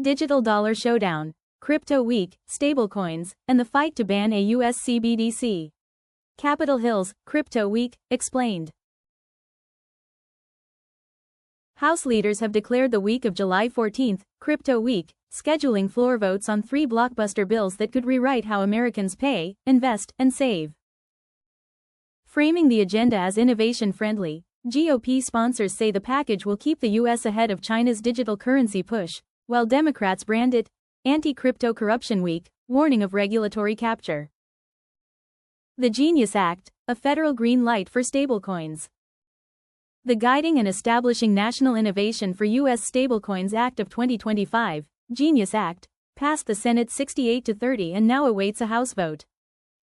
Digital dollar showdown, crypto week, stablecoins, and the fight to ban a US CBDC. Capitol Hill's Crypto Week explained. House leaders have declared the week of July 14, Crypto Week, scheduling floor votes on 3 blockbuster bills that could rewrite how Americans pay, invest, and save. Framing the agenda as innovation-friendly, GOP sponsors say the package will keep the U.S. ahead of China's digital currency push, while Democrats brand it Anti-Crypto Corruption Week, warning of regulatory capture. The Genius Act, a federal green light for stablecoins. The Guiding and Establishing National Innovation for U.S. Stablecoins Act of 2025, Genius Act, passed the Senate 68-30 and now awaits a House vote.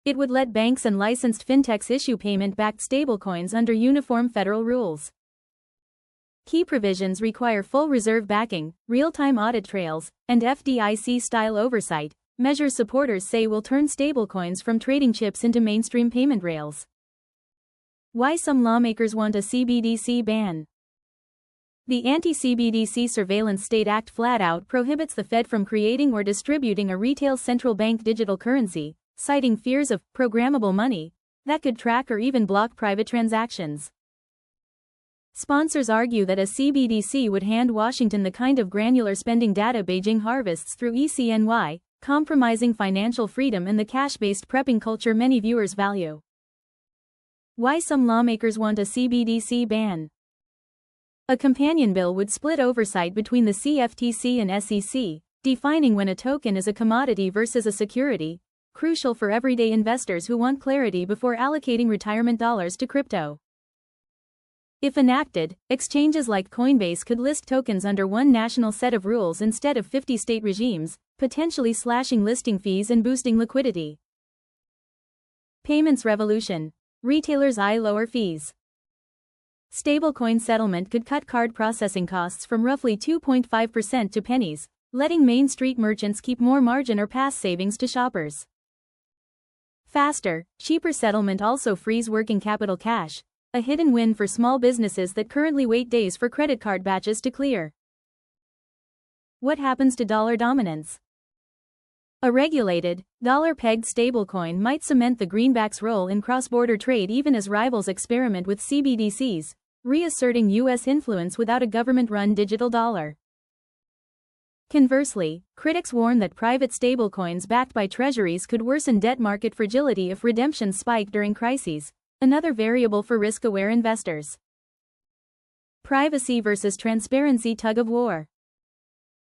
It would let banks and licensed fintechs issue payment-backed stablecoins under uniform federal rules. Key provisions require full reserve backing, real-time audit trails, and FDIC-style oversight, measures supporters say will turn stablecoins from trading chips into mainstream payment rails. Why some lawmakers want a CBDC ban. The Anti-CBDC Surveillance State Act flat-out prohibits the Fed from creating or distributing a retail central bank digital currency, citing fears of programmable money that could track or even block private transactions. Sponsors argue that a CBDC would hand Washington the kind of granular spending data Beijing harvests through ECNY, compromising financial freedom and the cash-based prepping culture many viewers value. Why some lawmakers want a CBDC ban. A companion bill would split oversight between the CFTC and SEC, defining when a token is a commodity versus a security, crucial for everyday investors who want clarity before allocating retirement dollars to crypto. If enacted, exchanges like Coinbase could list tokens under one national set of rules instead of 50 state regimes, potentially slashing listing fees and boosting liquidity. Payments revolution. Retailers eye lower fees. Stablecoin settlement could cut card processing costs from roughly 2.5% to pennies, letting Main Street merchants keep more margin or pass savings to shoppers. Faster, cheaper settlement also frees working capital cash, a hidden win for small businesses that currently wait days for credit card batches to clear. What happens to dollar dominance? A regulated, dollar-pegged stablecoin might cement the greenback's role in cross-border trade even as rivals experiment with CBDCs, reasserting U.S. influence without a government-run digital dollar. Conversely, critics warn that private stablecoins backed by treasuries could worsen debt market fragility if redemptions spike during crises, another variable for risk-aware investors. Privacy versus transparency tug-of-war.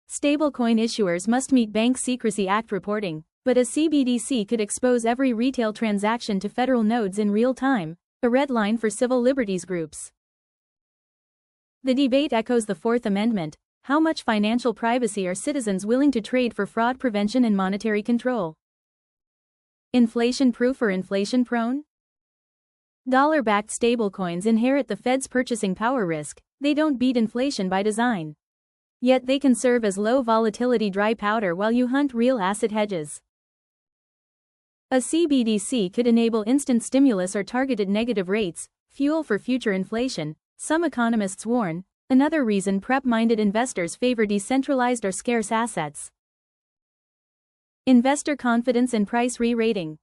Stablecoin issuers must meet Bank Secrecy Act reporting, but a CBDC could expose every retail transaction to federal nodes in real time, a red line for civil liberties groups. The debate echoes the Fourth Amendment. How much financial privacy are citizens willing to trade for fraud prevention and monetary control? Inflation-proof or inflation-prone? Dollar-backed stablecoins inherit the Fed's purchasing power risk. They don't beat inflation by design. Yet they can serve as low-volatility dry powder while you hunt real asset hedges. A CBDC could enable instant stimulus or targeted negative rates, fuel for future inflation, some economists warn, another reason prep-minded investors favor decentralized or scarce assets. Investor confidence and price re-rating.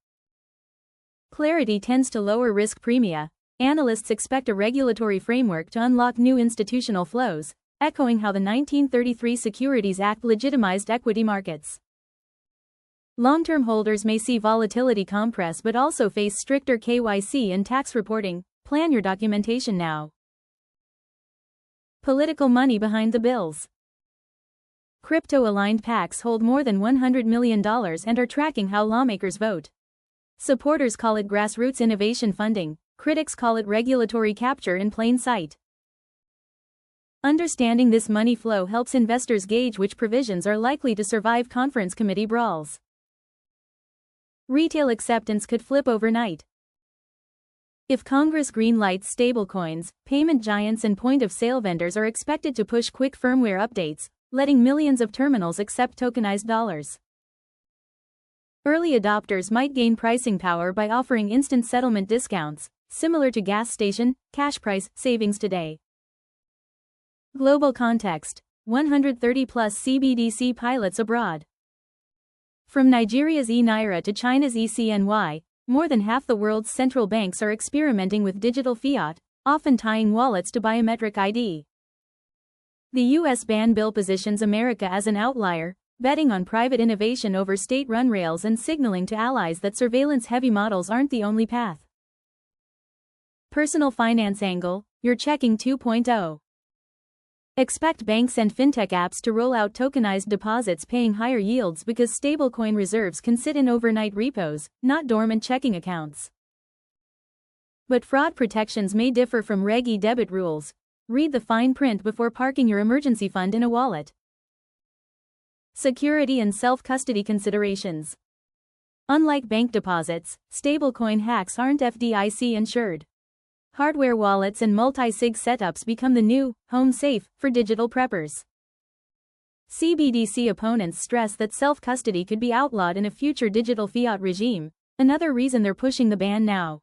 Clarity tends to lower risk premia. Analysts expect a regulatory framework to unlock new institutional flows, echoing how the 1933 Securities Act legitimized equity markets. Long-term holders may see volatility compress but also face stricter KYC and tax reporting. Plan your documentation now. Political money behind the bills. Crypto-aligned PACs hold more than $100 million and are tracking how lawmakers vote. Supporters call it grassroots innovation funding, critics call it regulatory capture in plain sight. Understanding this money flow helps investors gauge which provisions are likely to survive conference committee brawls. Retail acceptance could flip overnight. If Congress greenlights stablecoins, payment giants and point-of-sale vendors are expected to push quick firmware updates, letting millions of terminals accept tokenized dollars. Early adopters might gain pricing power by offering instant settlement discounts, similar to gas station, cash price savings today. Global context. 130+ CBDC pilots abroad. From Nigeria's e-Naira to China's ECNY, more than half the world's central banks are experimenting with digital fiat, often tying wallets to biometric ID. The U.S. ban bill positions America as an outlier, betting on private innovation over state-run rails and signaling to allies that surveillance-heavy models aren't the only path. Personal finance angle, your checking 2.0. Expect banks and fintech apps to roll out tokenized deposits paying higher yields because stablecoin reserves can sit in overnight repos, not dormant checking accounts. But fraud protections may differ from Reg E debit rules. Read the fine print before parking your emergency fund in a wallet. Security and self-custody considerations. Unlike bank deposits, stablecoin hacks aren't FDIC insured. Hardware wallets and multi-sig setups become the new home safe for digital preppers. CBDC opponents stress that self-custody could be outlawed in a future digital fiat regime, another reason they're pushing the ban now.